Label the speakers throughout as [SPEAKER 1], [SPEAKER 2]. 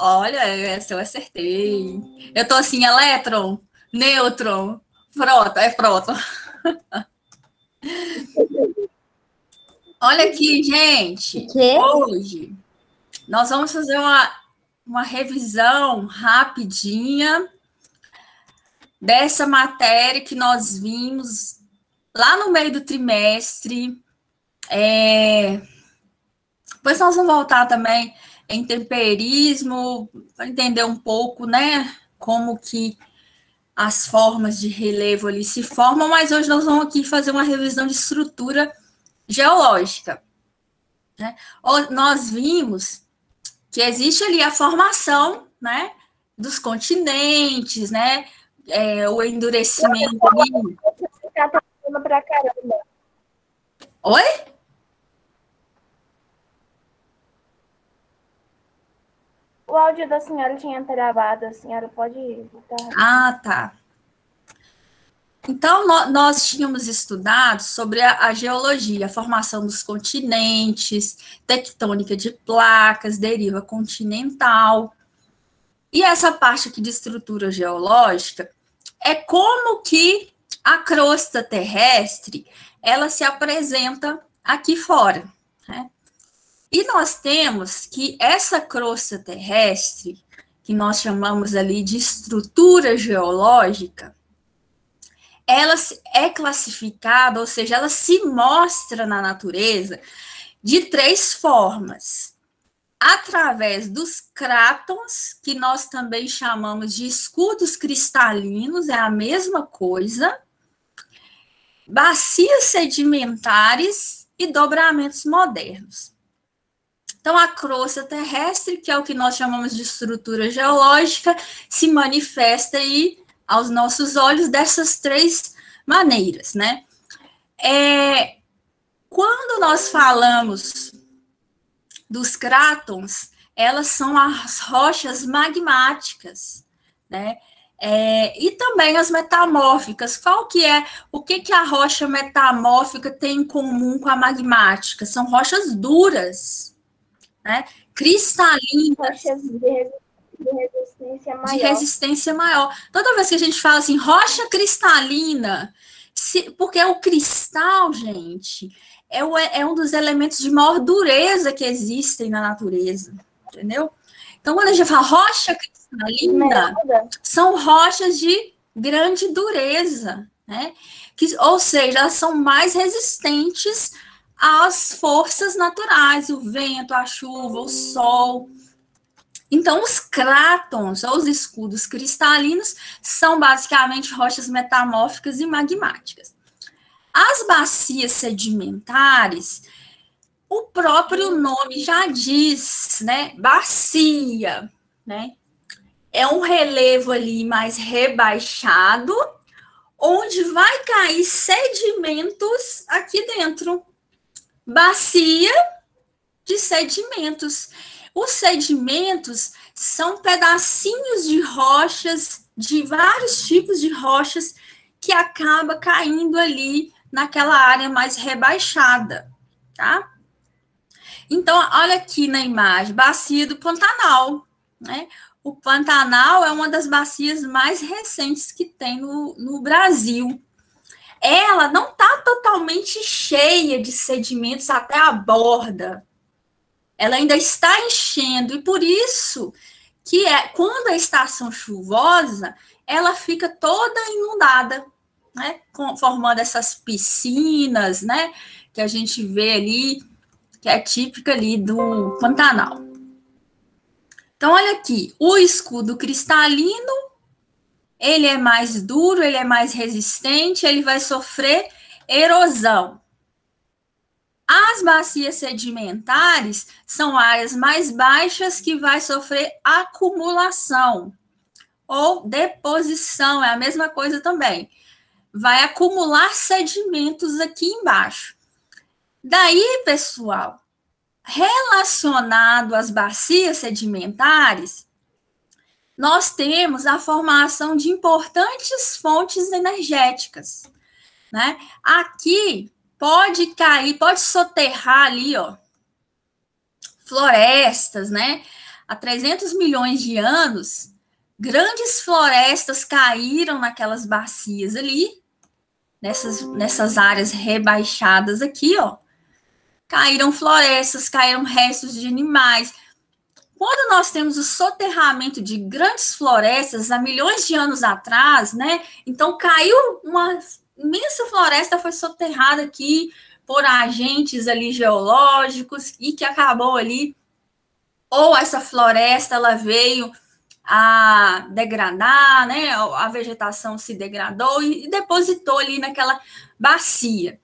[SPEAKER 1] Olha, essa eu acertei. Eu tô assim, elétron, nêutron, próton, é próton. Olha aqui, gente.
[SPEAKER 2] Quê?
[SPEAKER 1] Hoje nós vamos fazer uma revisão rapidinha dessa matéria que nós vimos lá no meio do trimestre. Depois nós vamos voltar também em temperismo, para entender um pouco, né, como que as formas de relevo ali se formam, mas hoje nós vamos aqui fazer uma revisão de estrutura geológica. Né? Nós vimos que existe ali a formação, né, dos continentes, né, o endurecimento ali.
[SPEAKER 2] Tá tocando pra caramba.
[SPEAKER 1] Oi?
[SPEAKER 2] O áudio da senhora tinha travado, a senhora pode botar.
[SPEAKER 1] Ah, tá. Então, nós tínhamos estudado sobre a geologia, a formação dos continentes, tectônica de placas, deriva continental. E essa parte aqui de estrutura geológica é como que a crosta terrestre ela se apresenta aqui fora. Né? E nós temos que essa crosta terrestre, que nós chamamos ali de estrutura geológica, ela é classificada, ou seja, ela se mostra na natureza de três formas. Através dos crátons, que nós também chamamos de escudos cristalinos, é a mesma coisa, bacias sedimentares e dobramentos modernos. Então, a crosta terrestre, que é o que nós chamamos de estrutura geológica, se manifesta aí aos nossos olhos dessas três maneiras, né? Quando nós falamos dos crátons, elas são as rochas magmáticas, né? E também as metamórficas. O que a rocha metamórfica tem em comum com a magmática? São rochas duras, né? Cristalinas.
[SPEAKER 2] Rochas de resistência maior.
[SPEAKER 1] De resistência maior. Toda vez que a gente fala assim, rocha cristalina, porque o cristal, gente, é um dos elementos de maior dureza que existem na natureza, entendeu? Então, quando a gente fala rocha cristalina, são rochas de grande dureza, né? Ou seja, elas são mais resistentes às forças naturais, o vento, a chuva, o sol. Então, os crátons, ou os escudos cristalinos, são basicamente rochas metamórficas e magmáticas. As bacias sedimentares, o próprio nome já diz, né? Bacia, né? É um relevo ali mais rebaixado, onde vai cair sedimentos aqui dentro. Bacia de sedimentos. Os sedimentos são pedacinhos de rochas, de vários tipos de rochas, que acaba caindo ali naquela área mais rebaixada, tá? Então, olha aqui na imagem, bacia do Pantanal, né? O Pantanal é uma das bacias mais recentes que tem no Brasil. Ela não está totalmente cheia de sedimentos até a borda. Ela ainda está enchendo, e por isso que quando a estação chuvosa, ela fica toda inundada, né? Formando essas piscinas, né? Que a gente vê ali, que é típica ali do Pantanal. Então, olha aqui, o escudo cristalino, ele é mais duro, ele é mais resistente, ele vai sofrer erosão. As bacias sedimentares são áreas mais baixas que vai sofrer acumulação ou deposição, é a mesma coisa também. Vai acumular sedimentos aqui embaixo. Daí, pessoal, relacionado às bacias sedimentares, nós temos a formação de importantes fontes energéticas, né? Aqui pode cair, pode soterrar ali, ó, florestas, né? há 300 milhões de anos, grandes florestas caíram naquelas bacias ali, nessas áreas rebaixadas aqui, ó. Caíram florestas, caíram restos de animais. Quando nós temos o soterramento de grandes florestas há milhões de anos atrás, né? Então caiu uma imensa floresta, foi soterrada aqui por agentes ali geológicos e que acabou ali, ou essa floresta ela veio a degradar, né? A vegetação se degradou e depositou ali naquela bacia.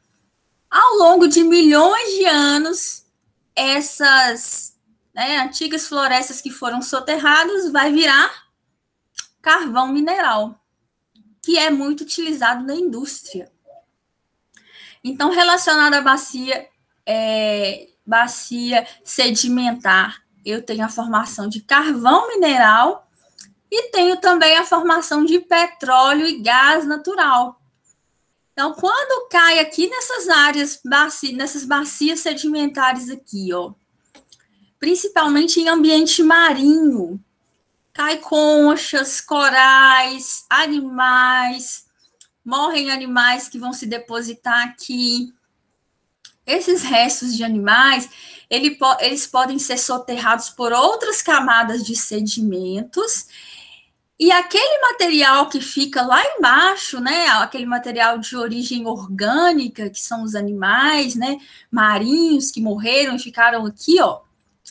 [SPEAKER 1] Ao longo de milhões de anos, essas, né, antigas florestas que foram soterradas vai virar carvão mineral, que é muito utilizado na indústria. Então, relacionado à bacia sedimentar, eu tenho a formação de carvão mineral e tenho também a formação de petróleo e gás natural. Então, quando cai aqui nessas áreas, nessas bacias sedimentares aqui, ó, principalmente em ambiente marinho, cai conchas, corais, animais, morrem animais que vão se depositar aqui. Esses restos de animais, eles podem ser soterrados por outras camadas de sedimentos, e aquele material que fica lá embaixo, né, aquele material de origem orgânica, que são os animais, né, marinhos que morreram e ficaram aqui, ó,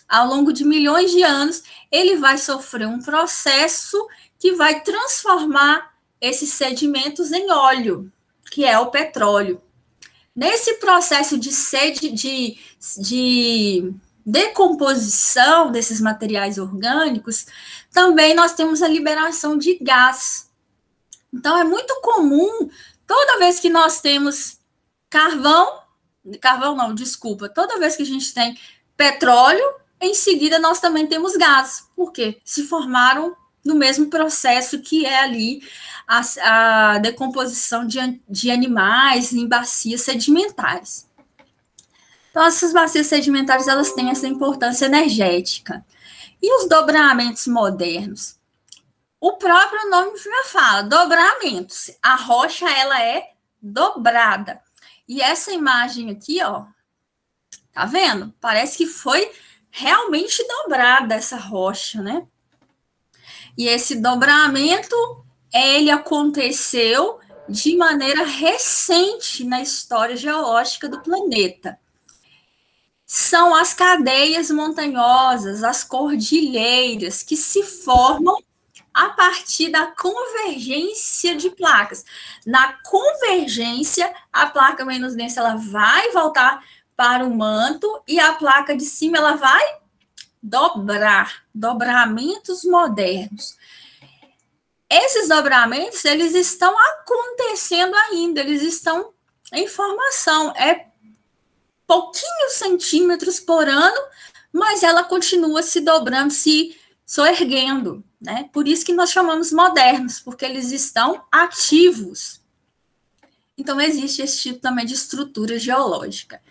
[SPEAKER 1] ao longo de milhões de anos, ele vai sofrer um processo que vai transformar esses sedimentos em óleo, que é o petróleo. Nesse processo de decomposição desses materiais orgânicos, também nós temos a liberação de gás. Então, é muito comum, toda vez que nós temos toda vez que a gente tem petróleo, em seguida nós também temos gás. Por quê? Se formaram no mesmo processo que é ali a decomposição de animais em bacias sedimentares. Então, essas bacias sedimentares, elas têm essa importância energética. E os dobramentos modernos? O próprio nome já fala, dobramentos. A rocha, ela é dobrada. E essa imagem aqui, ó, tá vendo? Parece que foi realmente dobrada essa rocha, né? E esse dobramento, ele aconteceu de maneira recente na história geológica do planeta. São as cadeias montanhosas, as cordilheiras, que se formam a partir da convergência de placas. Na convergência, a placa menos densa ela vai voltar para o manto e a placa de cima ela vai dobrar, dobramentos modernos. Esses dobramentos, eles estão acontecendo ainda, eles estão em formação. É pouquinhos centímetros por ano, mas ela continua se dobrando, se soerguendo, né? Por isso que nós chamamos modernos, porque eles estão ativos. Então, existe esse tipo também de estrutura geológica.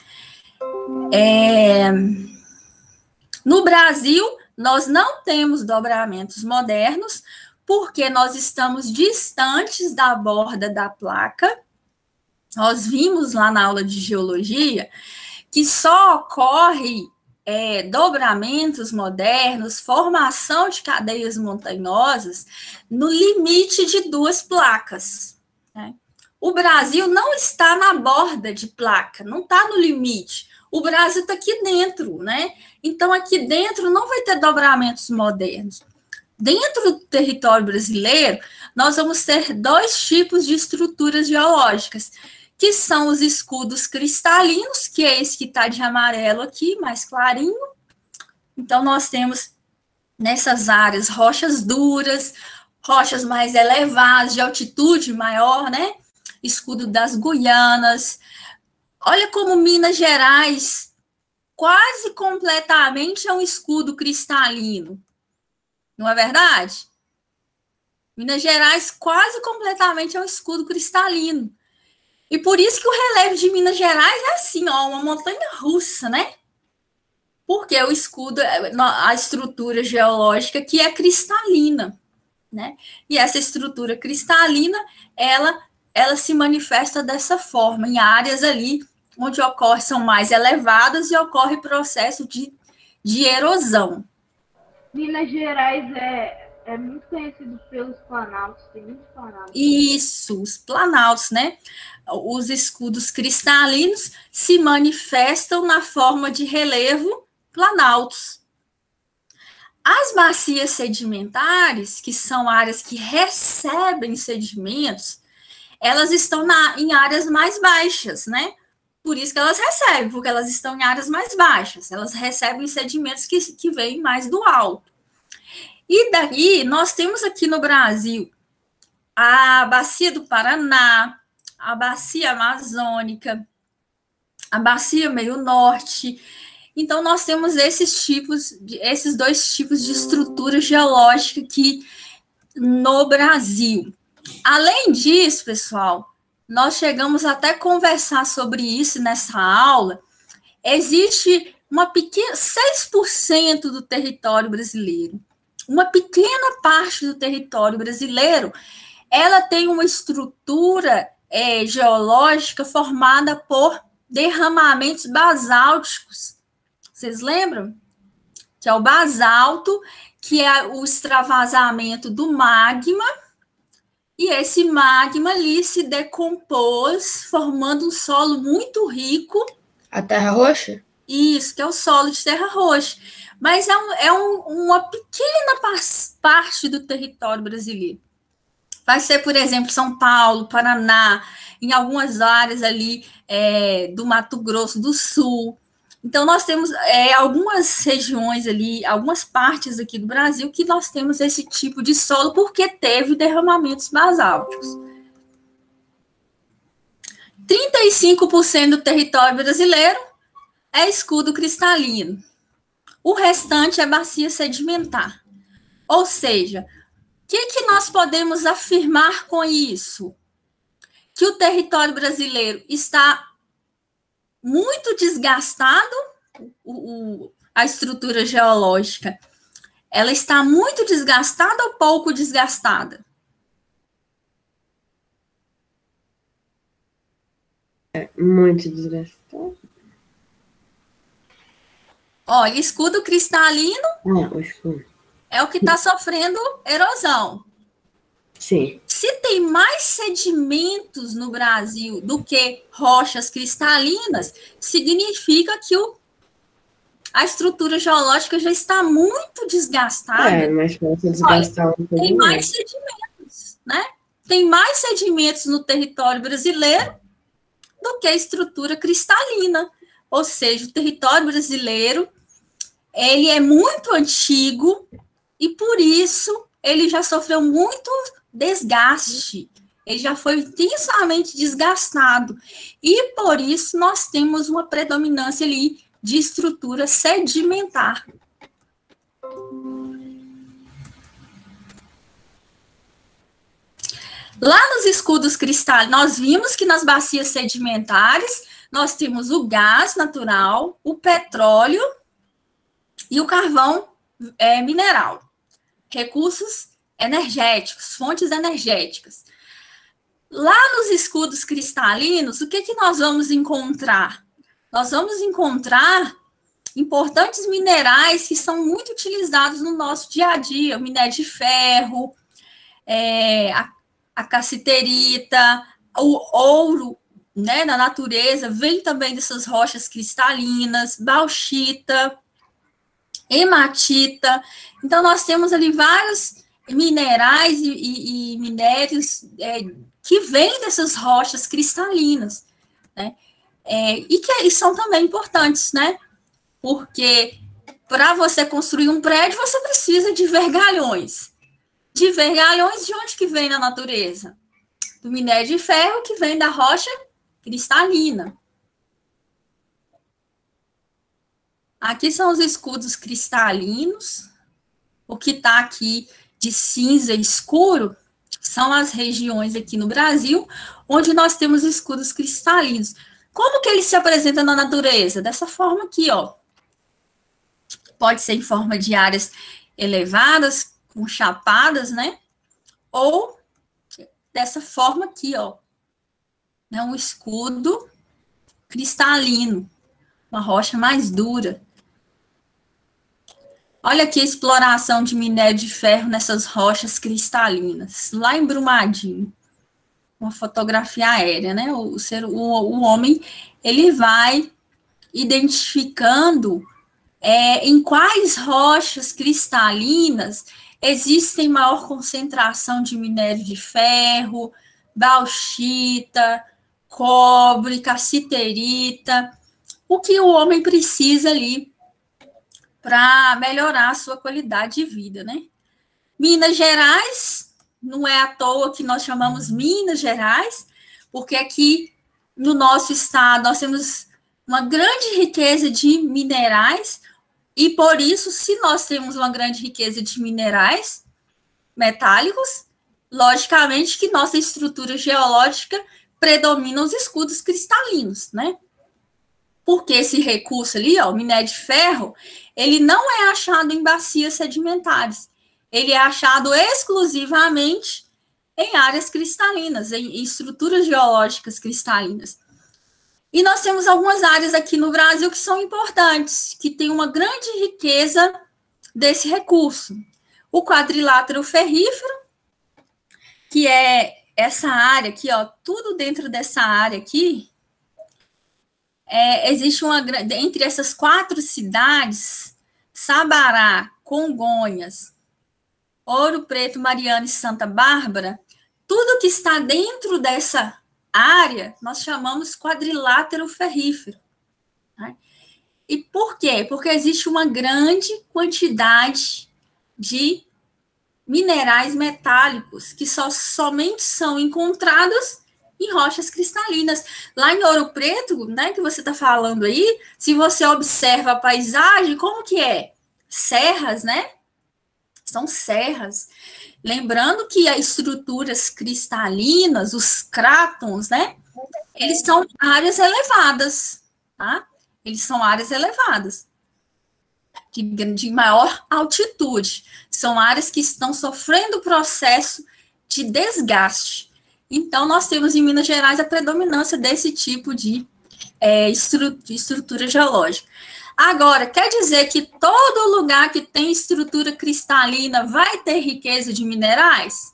[SPEAKER 1] No Brasil, nós não temos dobramentos modernos, porque nós estamos distantes da borda da placa. Nós vimos lá na aula de geologia que só ocorre dobramentos modernos, formação de cadeias montanhosas no limite de duas placas, né? O Brasil não está na borda de placa, não está no limite. O Brasil está aqui dentro, né? Então, aqui dentro não vai ter dobramentos modernos. Dentro do território brasileiro, nós vamos ter dois tipos de estruturas geológicas, que são os escudos cristalinos, que é esse que está de amarelo aqui, mais clarinho. Então, nós temos nessas áreas rochas duras, rochas mais elevadas, de altitude maior, né? Escudo das Guianas. Olha como Minas Gerais quase completamente é um escudo cristalino. Não é verdade? Minas Gerais quase completamente é um escudo cristalino. E por isso que o relevo de Minas Gerais é assim, ó, uma montanha russa, né? Porque o escudo, a estrutura geológica que é cristalina, né? E essa estrutura cristalina, ela se manifesta dessa forma, em áreas ali onde são mais elevadas e ocorre processo de erosão.
[SPEAKER 3] Minas Gerais é muito conhecido pelos planaltos, tem muitos planaltos.
[SPEAKER 1] Isso, os planaltos, né? Os escudos cristalinos se manifestam na forma de relevo planaltos. As bacias sedimentares, que são áreas que recebem sedimentos, elas estão em áreas mais baixas, né? Por isso que elas recebem, porque elas estão em áreas mais baixas. Elas recebem sedimentos que vêm mais do alto. E daí, nós temos aqui no Brasil a bacia do Paraná, a bacia amazônica, a bacia meio norte. Então, nós temos esses dois tipos de estrutura geológica aqui no Brasil. Além disso, pessoal, nós chegamos até a conversar sobre isso nessa aula. Existe uma pequena 6% do território brasileiro, uma pequena parte do território brasileiro, ela tem uma estrutura geológica formada por derramamentos basálticos. Vocês lembram? Que é o basalto, que é o extravasamento do magma, e esse magma ali se decompôs, formando um solo muito rico.
[SPEAKER 4] A terra roxa?
[SPEAKER 1] Isso, que é o solo de terra roxa. Mas uma pequena parte do território brasileiro. Vai ser, por exemplo, São Paulo, Paraná, em algumas áreas ali do Mato Grosso do Sul. Então, nós temos algumas regiões ali, algumas partes aqui do Brasil que nós temos esse tipo de solo porque teve derramamentos basálticos. 35% do território brasileiro é escudo cristalino. O restante é bacia sedimentar. Ou seja, o que nós podemos afirmar com isso? Que o território brasileiro está muito desgastado, a estrutura geológica, ela está muito desgastada ou pouco desgastada?
[SPEAKER 4] Muito desgastado.
[SPEAKER 1] Olha, escudo cristalino
[SPEAKER 4] o escudo
[SPEAKER 1] é o que está sofrendo erosão.
[SPEAKER 4] Sim.
[SPEAKER 1] Se tem mais sedimentos no Brasil do que rochas cristalinas, significa que a estrutura geológica já está muito desgastada.
[SPEAKER 4] Mas para se desgastar
[SPEAKER 1] tem mais sedimentos, né? Tem mais sedimentos no território brasileiro do que a estrutura cristalina. Ou seja, o território brasileiro, ele é muito antigo e, por isso, ele já sofreu muito desgaste. Ele já foi intensamente desgastado. E, por isso, nós temos uma predominância ali de estrutura sedimentar. Lá nos escudos cristais, nós vimos que nas bacias sedimentares, nós temos o gás natural, o petróleo e o carvão mineral. Recursos energéticos, fontes energéticas. Lá nos escudos cristalinos, o que nós vamos encontrar? Nós vamos encontrar importantes minerais que são muito utilizados no nosso dia a dia, o minério de ferro, a cassiterita, o ouro, né, na natureza, vem também dessas rochas cristalinas, bauxita, hematita. Então, nós temos ali vários minerais e minérios que vêm dessas rochas cristalinas, né? E que são também importantes, né? Porque para você construir um prédio, você precisa de vergalhões. De vergalhões de onde que vem na natureza? Do minério de ferro que vem da rocha cristalina. Aqui são os escudos cristalinos. O que está aqui de cinza escuro são as regiões aqui no Brasil onde nós temos escudos cristalinos. Como que eles se apresentam na natureza? Dessa forma aqui, ó. pode ser em forma de áreas elevadas, com chapadas, né? Ou dessa forma aqui, ó, né? Um escudo cristalino, uma rocha mais dura. Olha aqui a exploração de minério de ferro nessas rochas cristalinas, lá em Brumadinho. Uma fotografia aérea, né? O homem, ele vai identificando em quais rochas cristalinas existem maior concentração de minério de ferro, bauxita, cobre, cassiterita, o que o homem precisa ali para melhorar a sua qualidade de vida, né? Minas Gerais, não é à toa que nós chamamos Minas Gerais, porque aqui no nosso estado nós temos uma grande riqueza de minerais, e por isso, se nós temos uma grande riqueza de minerais metálicos, logicamente que nossa estrutura geológica predomina os escudos cristalinos, né? Porque esse recurso ali, ó, o minério de ferro, ele não é achado em bacias sedimentares, ele é achado exclusivamente em áreas cristalinas, em estruturas geológicas cristalinas. E nós temos algumas áreas aqui no Brasil que são importantes, que têm uma grande riqueza desse recurso. O quadrilátero ferrífero, que é essa área aqui, ó, tudo dentro dessa área aqui, existe entre essas 4 cidades, Sabará, Congonhas, Ouro Preto, Mariana e Santa Bárbara, tudo que está dentro dessa área, nós chamamos quadrilátero ferrífero. Né? E por quê? Porque existe uma grande quantidade de minerais metálicos que somente são encontrados em rochas cristalinas. Lá em Ouro Preto, né, que você está falando aí, se você observa a paisagem, como que é? Serras, né? São serras. Lembrando que as estruturas cristalinas, os crátons, né? Eles são áreas elevadas, tá? Eles são áreas elevadas, de maior altitude. São áreas que estão sofrendo o processo de desgaste. Então, nós temos em Minas Gerais a predominância desse tipo de estrutura geológica. Agora, quer dizer que todo lugar que tem estrutura cristalina vai ter riqueza de minerais?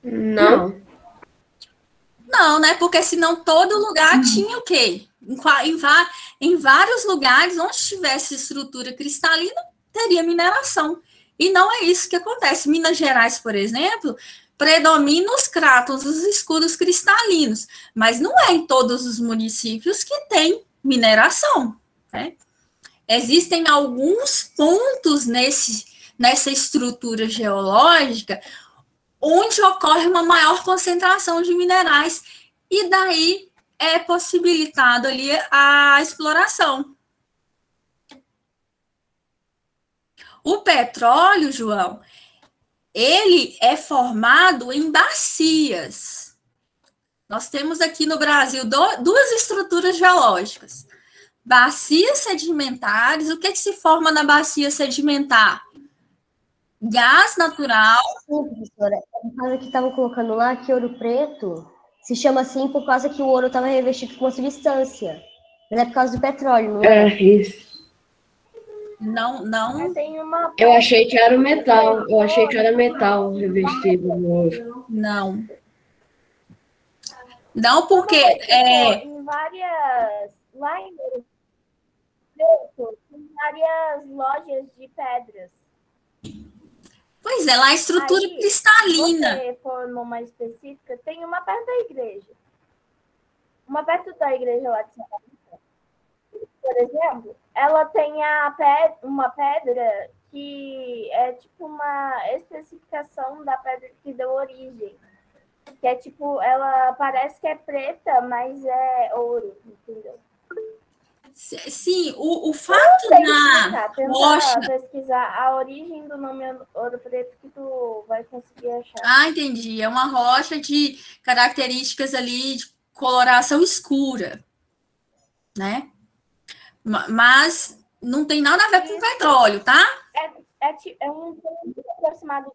[SPEAKER 4] Não.
[SPEAKER 1] Não, né? Porque senão todo lugar tinha o quê? Em vários lugares onde tivesse estrutura cristalina, teria mineração. E não é isso que acontece. Minas Gerais, por exemplo, predomina os cratons, os escudos cristalinos, mas não é em todos os municípios que tem mineração, né? Existem alguns pontos nessa estrutura geológica onde ocorre uma maior concentração de minerais, e daí é possibilitado ali a exploração. O petróleo, João, ele é formado em bacias. Nós temos aqui no Brasil duas estruturas geológicas. Bacias sedimentares, o que se forma na bacia sedimentar? Gás natural.
[SPEAKER 5] Sim, professora. No caso que estavam colocando lá, que Ouro Preto se chama assim por causa que o ouro estava revestido com uma substância. Mas é por causa do petróleo, não é?
[SPEAKER 4] Isso.
[SPEAKER 1] Não.
[SPEAKER 2] Tem uma...
[SPEAKER 4] Eu achei que era o metal. Eu achei que era metal revestido no ouro.
[SPEAKER 1] Não. Não, porque
[SPEAKER 2] em várias... Lá em Ouro Preto, tem várias lojas de pedras.
[SPEAKER 1] Pois é, lá a estrutura
[SPEAKER 2] Aí,
[SPEAKER 1] cristalina.
[SPEAKER 2] Se você for numa específica, tem uma perto da igreja. Uma perto da igreja lá de Santa Rita, por exemplo, ela tem uma pedra que é tipo uma especificação da pedra que deu origem. Que é tipo, ela parece que é preta, mas é ouro, entendeu?
[SPEAKER 1] Sim, o fato da rocha...
[SPEAKER 2] pesquisar a origem do nome Ouro Preto que tu vai conseguir achar.
[SPEAKER 1] Ah, entendi. É uma rocha de características ali de coloração escura, né? Mas não tem nada a ver com petróleo, tá?
[SPEAKER 2] É um tom muito aproximado.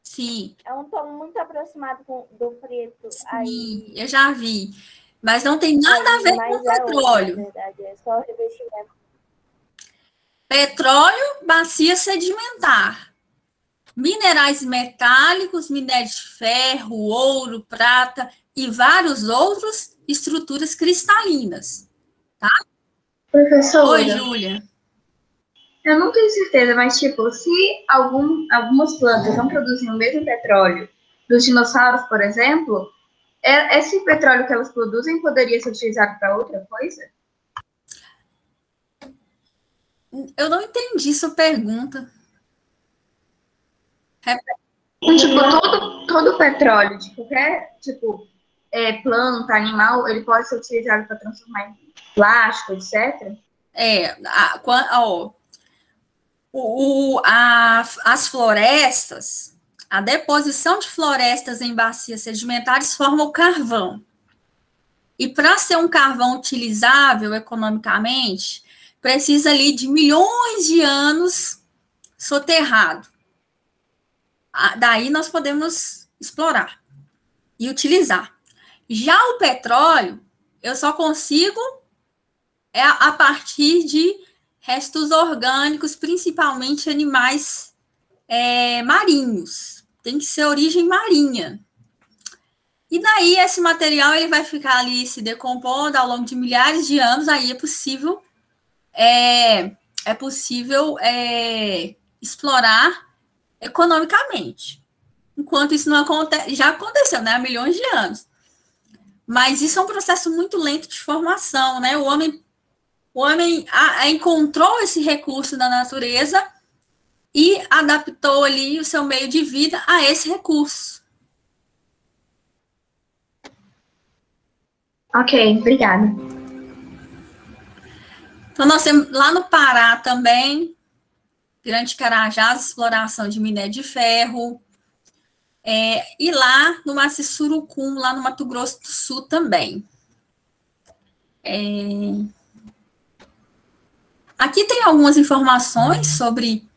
[SPEAKER 1] Sim.
[SPEAKER 2] É um tom muito aproximado do preto.
[SPEAKER 1] Sim,
[SPEAKER 2] Aí,
[SPEAKER 1] eu já vi. Mas não tem nada a ver com
[SPEAKER 2] mas
[SPEAKER 1] petróleo.
[SPEAKER 2] outro, na verdade, é só revestimento.
[SPEAKER 1] Petróleo, bacia sedimentar. Minerais metálicos, minério de ferro, ouro, prata e vários outros, estruturas cristalinas.
[SPEAKER 6] Professora,
[SPEAKER 1] Oi, Júlia.
[SPEAKER 6] eu não tenho certeza, mas tipo, se algumas plantas não produzem o mesmo petróleo dos dinossauros, por exemplo, esse petróleo que elas produzem poderia ser utilizado para outra coisa?
[SPEAKER 1] Eu não entendi sua pergunta.
[SPEAKER 6] Então, tipo, todo o petróleo de qualquer tipo planta, animal, ele pode ser utilizado para transformar em plástico, etc.
[SPEAKER 1] As florestas, a deposição de florestas em bacias sedimentares forma o carvão. E para ser um carvão utilizável economicamente, precisa ali de milhões de anos soterrado. Daí nós podemos explorar e utilizar. Já o petróleo, eu só consigo a partir de restos orgânicos, principalmente animais marinhos. Tem que ser origem marinha. E daí esse material ele vai ficar ali se decompondo ao longo de milhares de anos, aí é possível explorar economicamente. Enquanto isso não acontece, já aconteceu, né, há milhões de anos. Mas isso é um processo muito lento de formação, né? O homem encontrou esse recurso da natureza e adaptou ali o seu meio de vida a esse recurso.
[SPEAKER 6] Ok, obrigada.
[SPEAKER 1] Então, nós temos lá no Pará também, Grande Carajás, exploração de minério de ferro. E lá no Maciço Surucum, lá no Mato Grosso do Sul também. Aqui tem algumas informações sobre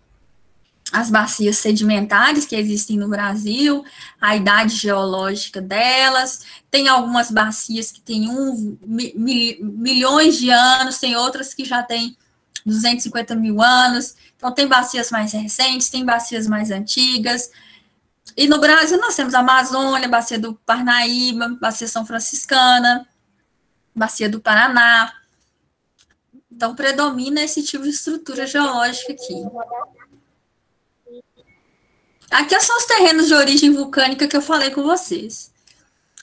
[SPEAKER 1] as bacias sedimentares que existem no Brasil, a idade geológica delas. Tem algumas bacias que têm milhões de anos, tem outras que já têm 250 mil anos. Então, tem bacias mais recentes, tem bacias mais antigas. E no Brasil nós temos a Amazônia, Bacia do Parnaíba, Bacia São Franciscana, Bacia do Paraná. Então, predomina esse tipo de estrutura geológica aqui. Aqui são os terrenos de origem vulcânica que eu falei com vocês.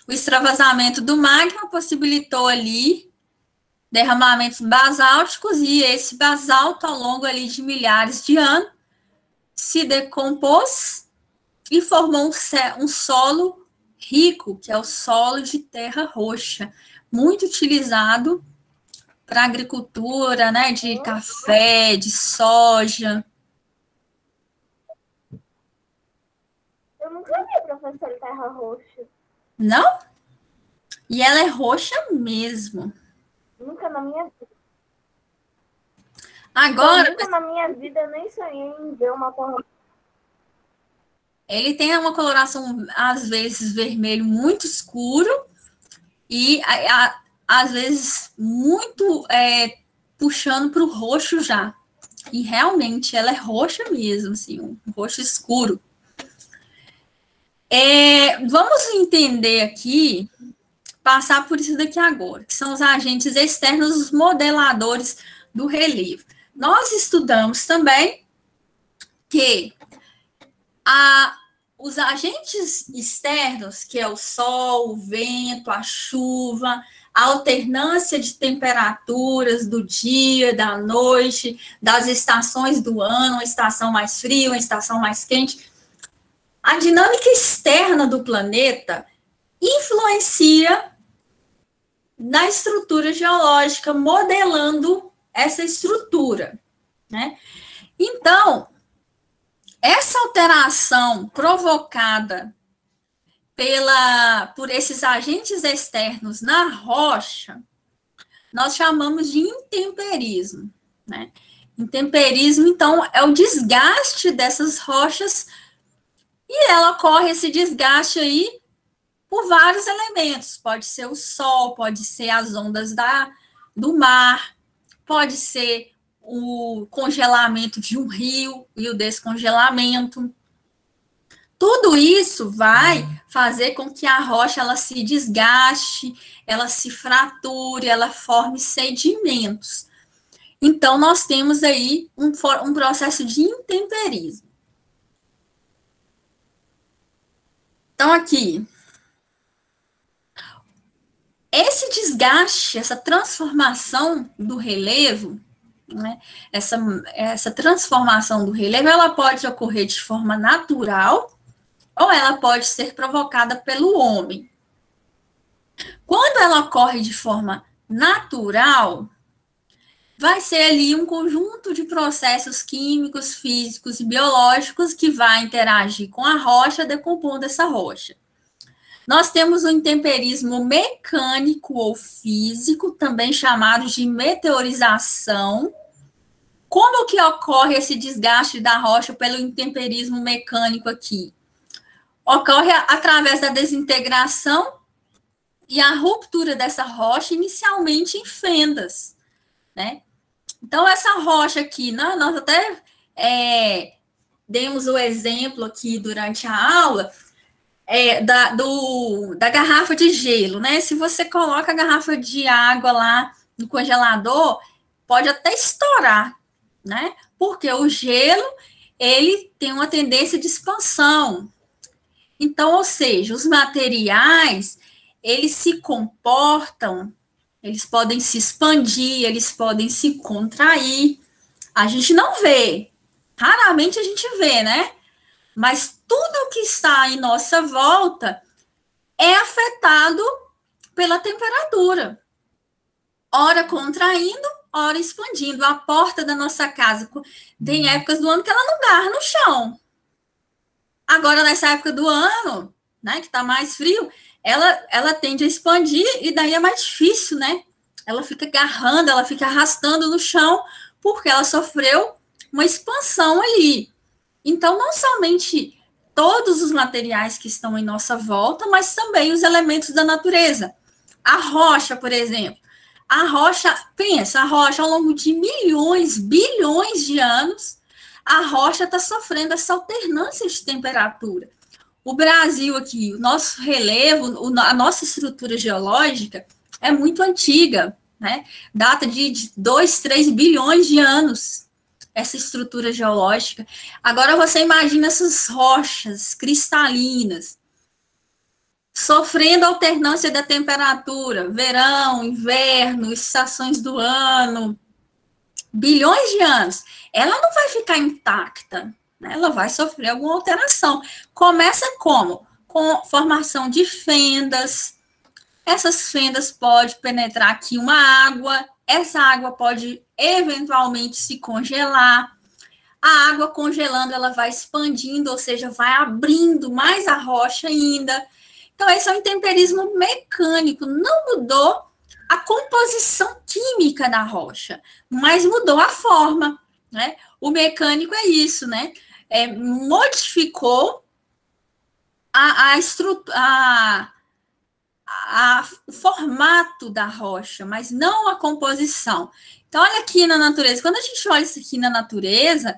[SPEAKER 1] O extravasamento do magma possibilitou ali derramamentos basálticos e esse basalto, ao longo ali de milhares de anos, se decompôs e formou um solo rico, que é o solo de terra roxa, muito utilizado para agricultura, né, de café, de soja.
[SPEAKER 2] Eu nunca vi, professor, terra roxa.
[SPEAKER 1] Não? E ela é roxa mesmo.
[SPEAKER 2] Nunca na minha vida.
[SPEAKER 1] Agora,
[SPEAKER 2] nunca na minha vida eu nem sonhei em ver uma terra.
[SPEAKER 1] ele tem uma coloração, às vezes, vermelho muito escuro e, às vezes, muito puxando para o roxo já. E, realmente, ela é roxa mesmo, assim, um roxo escuro. Vamos entender aqui, passar por isso daqui agora, que são os agentes externos, os modeladores do relevo. Nós estudamos também que os agentes externos, que é o sol, o vento, a chuva, a alternância de temperaturas do dia, da noite, das estações do ano, uma estação mais fria, uma estação mais quente. A dinâmica externa do planeta influencia na estrutura geológica, modelando essa estrutura, né? Então, essa alteração provocada por esses agentes externos na rocha nós chamamos de intemperismo, né? Intemperismo, então, é o desgaste dessas rochas, e ela ocorre, esse desgaste aí, por vários elementos. Pode ser o sol, pode ser as ondas do mar, pode ser o congelamento de um rio e o descongelamento. Tudo isso vai fazer com que a rocha ela se desgaste, ela se frature, ela forme sedimentos. Então, nós temos aí um processo de intemperismo. Então, aqui, esse desgaste, essa transformação do relevo, né, essa transformação do relevo, ela pode ocorrer de forma natural ou ela pode ser provocada pelo homem. Quando ela ocorre de forma natural, vai ser ali um conjunto de processos químicos, físicos e biológicos que vai interagir com a rocha, decompondo essa rocha. Nós temos o intemperismo mecânico ou físico, também chamado de meteorização. Como que ocorre esse desgaste da rocha pelo intemperismo mecânico aqui? Ocorre através da desintegração e a ruptura dessa rocha, inicialmente em fendas, né? Então, essa rocha aqui, né, nós até demos o exemplo aqui durante a aula, da garrafa de gelo, né? Se você coloca a garrafa de água lá no congelador, pode até estourar, né? Porque o gelo, ele tem uma tendência de expansão. Então, ou seja, os materiais, eles se comportam, eles podem se expandir, eles podem se contrair. A gente não vê, raramente a gente vê, né? Mas tudo que está em nossa volta é afetado pela temperatura. Ora contraindo, ora expandindo. A porta da nossa casa, tem épocas do ano que ela não garra no chão. Agora, nessa época do ano, né, que está mais frio, ela tende a expandir e daí é mais difícil, né? Ela fica agarrando, ela fica arrastando no chão, porque ela sofreu uma expansão ali. Então, não somente todos os materiais que estão em nossa volta, mas também os elementos da natureza. A rocha, por exemplo. A rocha, pensa, a rocha ao longo de milhões, bilhões de anos, a rocha está sofrendo essa alternância de temperatura. O Brasil aqui, o nosso relevo, a nossa estrutura geológica é muito antiga, né? Data de 2, 3 bilhões de anos, essa estrutura geológica. Agora você imagina essas rochas cristalinas, sofrendo alternância da temperatura, verão, inverno, estações do ano, bilhões de anos. Ela não vai ficar intacta, né? Ela vai sofrer alguma alteração. Começa como? Com formação de fendas. Essas fendas podem penetrar aqui uma água, essa água pode eventualmente se congelar. A água congelando, ela vai expandindo, ou seja, vai abrindo mais a rocha ainda. Então, esse é o intemperismo mecânico. Não mudou a composição química da rocha, mas mudou a forma, né? O mecânico é isso, né? Modificou o formato da rocha, mas não a composição. Então, olha aqui na natureza. Quando a gente olha isso aqui na natureza,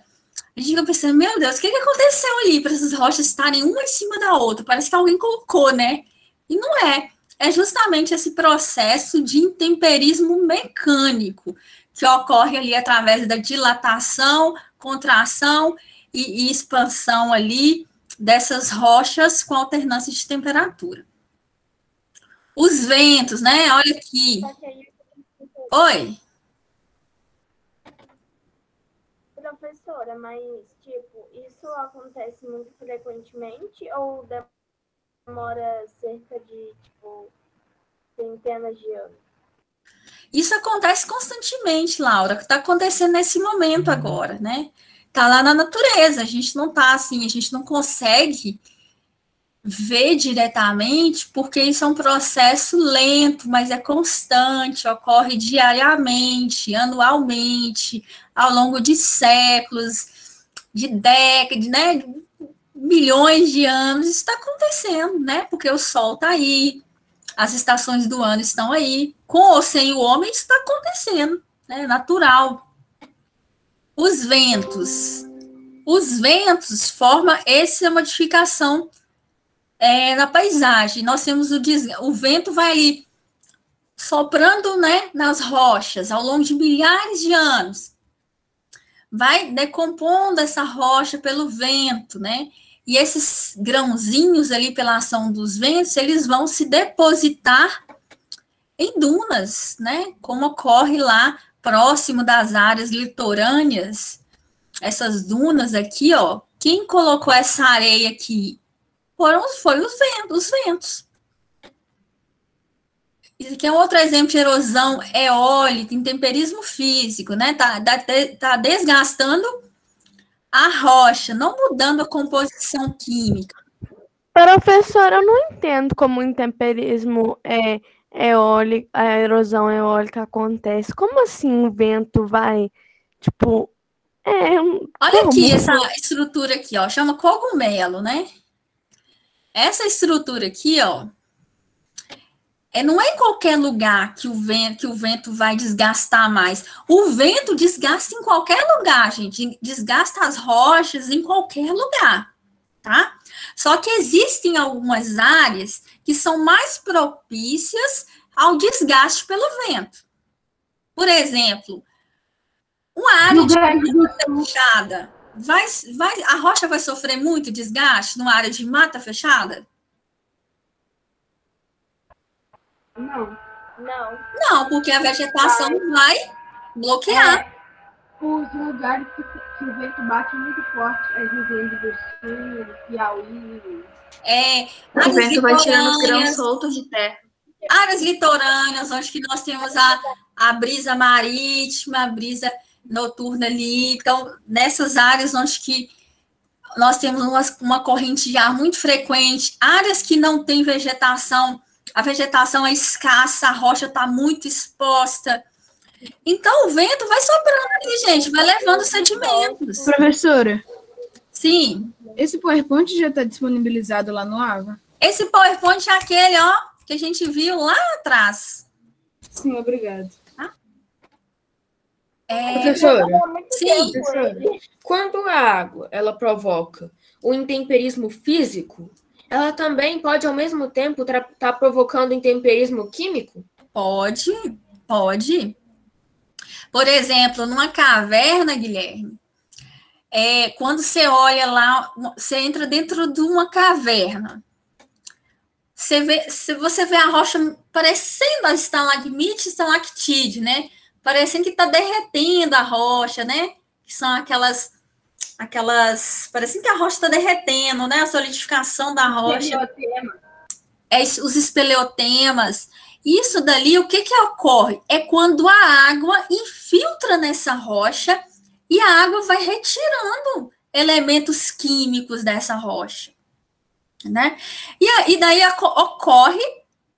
[SPEAKER 1] a gente fica pensando, meu Deus, o que aconteceu ali para essas rochas estarem uma em cima da outra? Parece que alguém colocou, né? E não é. É justamente esse processo de intemperismo mecânico que ocorre ali através da dilatação, contração e expansão ali dessas rochas com alternância de temperatura. Os ventos, né? Olha aqui. Oi.
[SPEAKER 2] Professora, mas, tipo, isso acontece muito frequentemente ou demora cerca de, tipo, centenas de anos?
[SPEAKER 1] Isso acontece constantemente, Laura, que está acontecendo nesse momento agora, né? Está lá na natureza, a gente não está assim, a gente não consegue ver diretamente, porque isso é um processo lento, mas é constante, ocorre diariamente, anualmente, ao longo de séculos, de décadas, né? Milhões de anos, isso está acontecendo, né? Porque o Sol está aí, as estações do ano estão aí, com ou sem o homem, isso está acontecendo, né? É natural. Os ventos formam essa modificação na paisagem. Nós temos o vento vai ali soprando, né, nas rochas ao longo de milhares de anos, vai decompondo essa rocha pelo vento, né? E esses grãozinhos ali, pela ação dos ventos, eles vão se depositar em dunas, né? Como ocorre lá próximo das áreas litorâneas, essas dunas aqui, ó. Quem colocou essa areia aqui foi os ventos. Isso aqui é um outro exemplo de erosão eólica, intemperismo físico, né? Tá desgastando a rocha, não mudando a composição química.
[SPEAKER 7] Professora, eu não entendo como o intemperismo eólico, a erosão eólica acontece. Como assim o vento vai, tipo...
[SPEAKER 1] Olha aqui essa estrutura aqui, ó, chama cogumelo, né? Essa estrutura aqui, ó, não é em qualquer lugar que o vento vai desgastar mais. O vento desgasta em qualquer lugar, gente. Desgasta as rochas em qualquer lugar, tá? Só que existem algumas áreas que são mais propícias ao desgaste pelo vento. Por exemplo, uma área de mata fechada, a rocha vai sofrer muito desgaste numa área de mata fechada? Não, porque a vegetação vai bloquear.
[SPEAKER 3] Os lugares que o vento bate muito forte, é Rio Grande do Sul, Piauí.
[SPEAKER 6] O vento vai tirando os grãos soltos de terra.
[SPEAKER 1] Áreas litorâneas, onde que nós temos a brisa marítima, a brisa noturna ali. Então, nessas áreas onde que nós temos uma corrente de ar muito frequente, áreas que não tem vegetação, a vegetação é escassa, a rocha está muito exposta. Então, o vento vai soprando ali, gente, vai levando sedimentos.
[SPEAKER 8] Professora?
[SPEAKER 1] Sim.
[SPEAKER 8] Esse PowerPoint já está disponibilizado lá no AVA?
[SPEAKER 1] Esse PowerPoint é aquele, ó, que a gente viu lá atrás.
[SPEAKER 8] Sim, obrigado.
[SPEAKER 9] Professora?
[SPEAKER 1] Sim.
[SPEAKER 9] Professora, quando a água ela provoca o intemperismo físico, ela também pode, ao mesmo tempo, estar provocando intemperismo químico?
[SPEAKER 1] Pode. Por exemplo, numa caverna, Guilherme, quando você olha lá, você entra dentro de uma caverna, você vê a rocha parecendo a estalactite, né? Parecendo que está derretendo a rocha, né? Que são aquelas, parecendo que a rocha está derretendo, né? A solidificação da rocha. Os espeleotemas. Isso dali, o que ocorre? É quando a água infiltra nessa rocha e a água vai retirando elementos químicos dessa rocha, né? E daí ocorre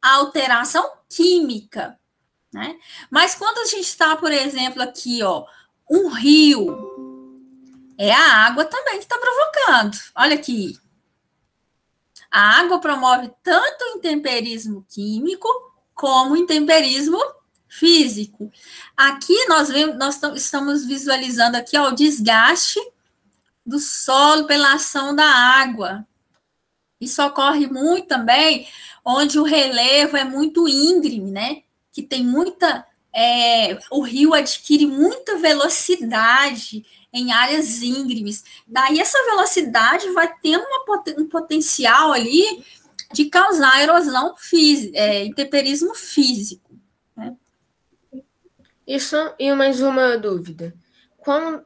[SPEAKER 1] a alteração química, né? Mas quando a gente está, por exemplo, aqui, ó, um rio, é a água também que está provocando. Olha aqui. A água promove tanto o intemperismo químico como o intemperismo físico. Aqui nós estamos visualizando aqui, ó, o desgaste do solo pela ação da água. Isso ocorre muito também onde o relevo é muito íngreme, né? Que tem o rio adquire muita velocidade em áreas íngremes. Daí essa velocidade vai tendo um potencial ali de causar erosão intemperismo físico. Né?
[SPEAKER 9] Isso, e mais uma dúvida. Quando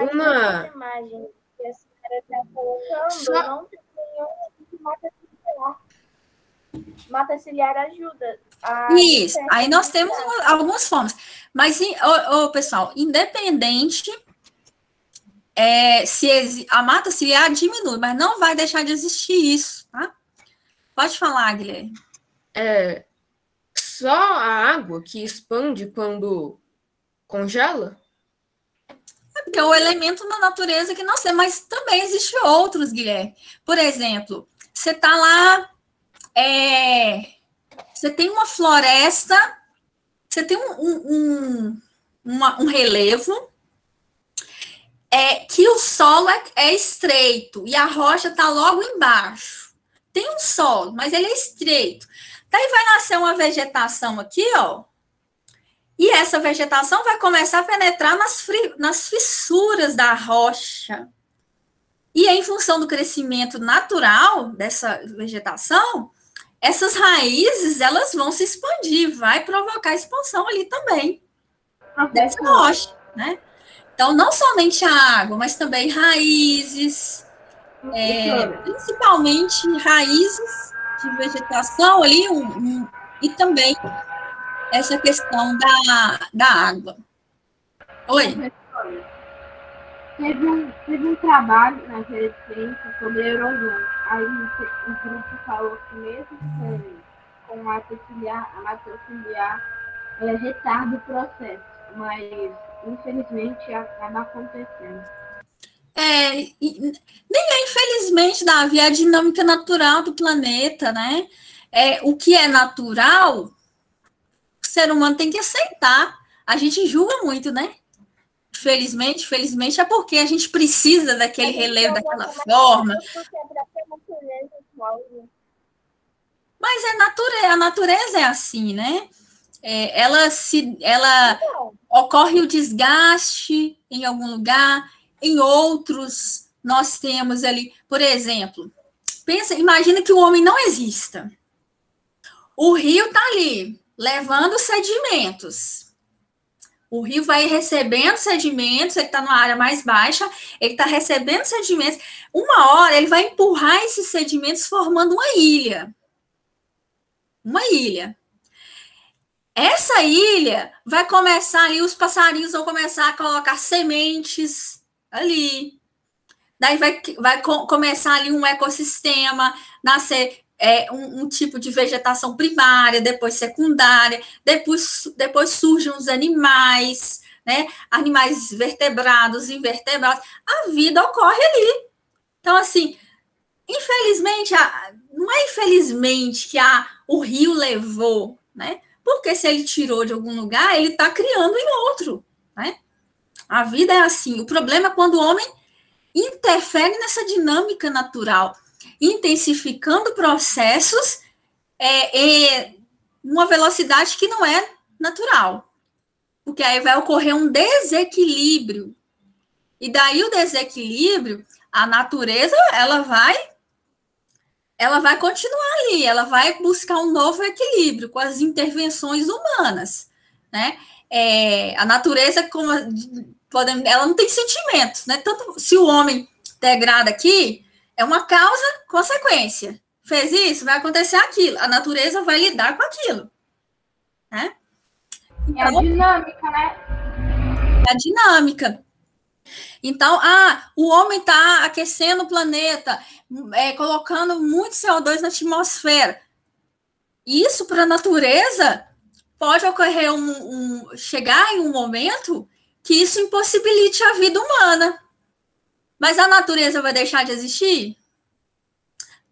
[SPEAKER 2] uma imagem que a senhora está colocando, não tem nenhum mata ciliar. Mata ciliar ajuda.
[SPEAKER 1] Isso, aí nós temos algumas formas. Mas, pessoal, independente se a mata ciliar diminui, mas não vai deixar de existir isso, tá? Pode falar, Guilherme.
[SPEAKER 9] Só a água que expande quando congela?
[SPEAKER 1] Porque é o elemento da natureza que nós temos, mas também existem outros, Guilherme. Por exemplo, você está lá, você tem uma floresta, você tem um relevo, que o solo é estreito e a rocha está logo embaixo. Tem um solo, mas ele é estreito. Daí vai nascer uma vegetação aqui, ó. E essa vegetação vai começar a penetrar nas fissuras da rocha. E em função do crescimento natural dessa vegetação, essas raízes, elas vão se expandir, vai provocar expansão ali também, dessa rocha, né? Então, não somente a água, mas também raízes, principalmente raízes de vegetação ali, e também essa questão da água. Oi?
[SPEAKER 3] Teve um trabalho na ciência sobre a erosão. Aí o grupo falou que mesmo com a mata ciliar, ela retarda o processo, mas infelizmente acaba acontecendo.
[SPEAKER 1] Nem é infelizmente, Davi, é a dinâmica natural do planeta, né? O que é natural, o ser humano tem que aceitar. A gente julga muito, né? Felizmente é porque a gente precisa daquele relevo daquela forma. Mas a natureza é assim, né? Ocorre o desgaste em algum lugar, em outros nós temos ali, por exemplo, imagina que o homem não exista. O rio está ali, levando sedimentos. O rio vai recebendo sedimentos, ele está numa área mais baixa, ele está recebendo sedimentos. Uma hora ele vai empurrar esses sedimentos formando uma ilha. Uma ilha. Essa ilha vai começar ali, os passarinhos vão começar a colocar sementes ali. Daí vai começar ali um ecossistema, nascer um tipo de vegetação primária, depois secundária, depois surgem os animais, né? Animais vertebrados, invertebrados. A vida ocorre ali. Então, assim, infelizmente, não é infelizmente que o rio levou, né? Porque se ele tirou de algum lugar, ele está criando em outro, né? A vida é assim. O problema é quando o homem interfere nessa dinâmica natural, intensificando processos numa velocidade que não é natural. Porque aí vai ocorrer um desequilíbrio. E daí o desequilíbrio, a natureza, ela vai continuar ali, ela vai buscar um novo equilíbrio com as intervenções humanas, né? A natureza, ela não tem sentimentos, né? Tanto se o homem degrada aqui, é uma causa, consequência. Fez isso, vai acontecer aquilo. A natureza vai lidar com aquilo, né? Então,
[SPEAKER 3] é a dinâmica, né?
[SPEAKER 1] É a dinâmica. Então, o homem está aquecendo o planeta, colocando muito CO2 na atmosfera. Isso, para a natureza, pode ocorrer chegar em um momento que isso impossibilite a vida humana. Mas a natureza vai deixar de existir?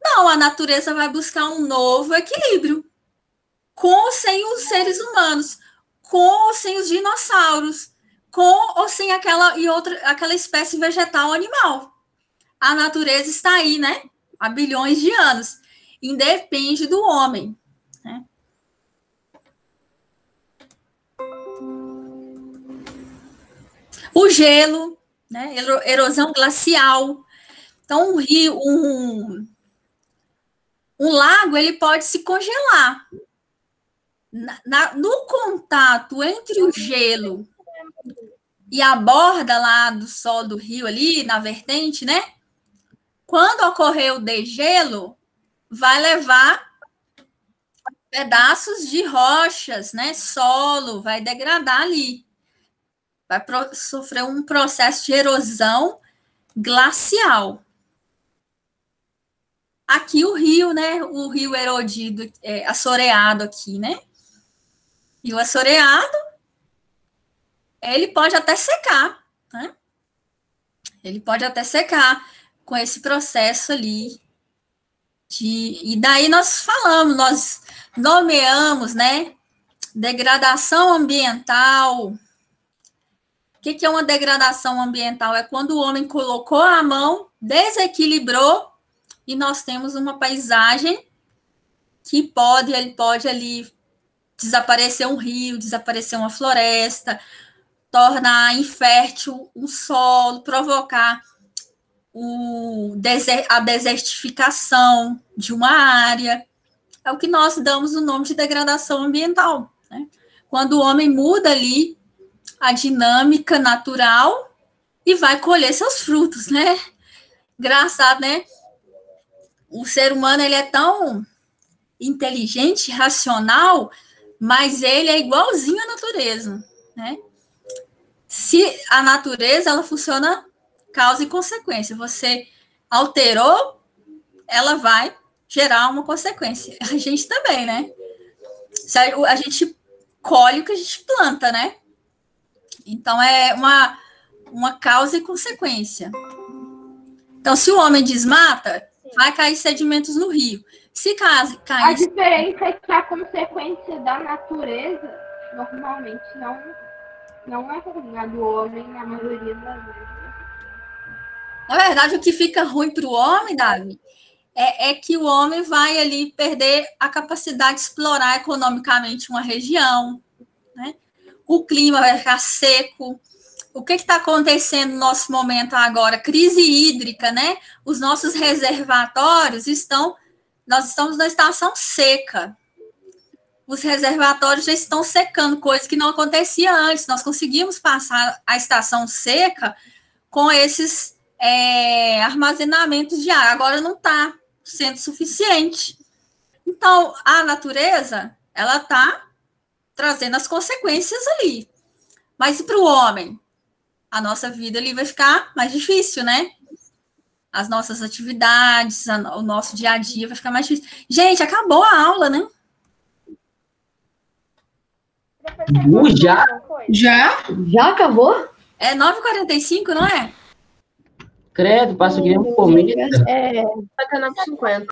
[SPEAKER 1] Não, a natureza vai buscar um novo equilíbrio, com ou sem os seres humanos, com ou sem os dinossauros, com ou sem aquela espécie vegetal ou animal. A natureza está aí, né? Há bilhões de anos. Independe do homem, né? O gelo, né? Erosão glacial. Então, um lago, ele pode se congelar. No contato entre o gelo e a borda lá do solo do rio ali, na vertente, né? Quando ocorrer o degelo, vai levar pedaços de rochas, né? Solo, vai degradar ali. Vai sofrer um processo de erosão glacial. aqui o rio, né? O rio erodido, assoreado aqui, né? E o assoreado, ele pode até secar, né? Ele pode até secar com esse processo ali. E daí nós nomeamos, né? Degradação ambiental. O que é uma degradação ambiental? É quando o homem colocou a mão, desequilibrou, e nós temos uma paisagem que ele pode ali desaparecer um rio, desaparecer uma floresta, tornar infértil um solo, provocar a desertificação de uma área. É o que nós damos o nome de degradação ambiental, né? Quando o homem muda ali a dinâmica natural e vai colher seus frutos, né? Engraçado, né? O ser humano, ele é tão inteligente, racional, mas ele é igualzinho à natureza, né? Se a natureza, ela funciona causa e consequência. Você alterou, ela vai gerar uma consequência. A gente também, né? A gente colhe o que a gente planta, né? Então, é uma causa e consequência. Então, se o homem desmata, vai cair sedimentos no rio. Se cair...
[SPEAKER 3] A diferença é que a consequência da natureza, normalmente, não é ruim. Do homem, na maioria das vezes.
[SPEAKER 1] Na verdade, o que fica ruim para o homem, Davi, é que o homem vai ali perder a capacidade de explorar economicamente uma região, né? O clima vai ficar seco. O que está acontecendo no nosso momento agora? Crise hídrica, né? Os nossos reservatórios nós estamos na estação seca. Os reservatórios já estão secando, coisa que não acontecia antes. Nós conseguimos passar a estação seca com esses armazenamentos de água. Agora não está sendo suficiente. Então, a natureza, ela está trazendo as consequências ali. Mas e para o homem? A nossa vida ali vai ficar mais difícil, né? As nossas atividades, o nosso dia a dia vai ficar mais difícil. Gente, acabou a aula, né?
[SPEAKER 4] Já acabou?
[SPEAKER 1] É 9h45, não é?
[SPEAKER 10] Credo, passa que nem um cometa.
[SPEAKER 9] Vai ter 9h50.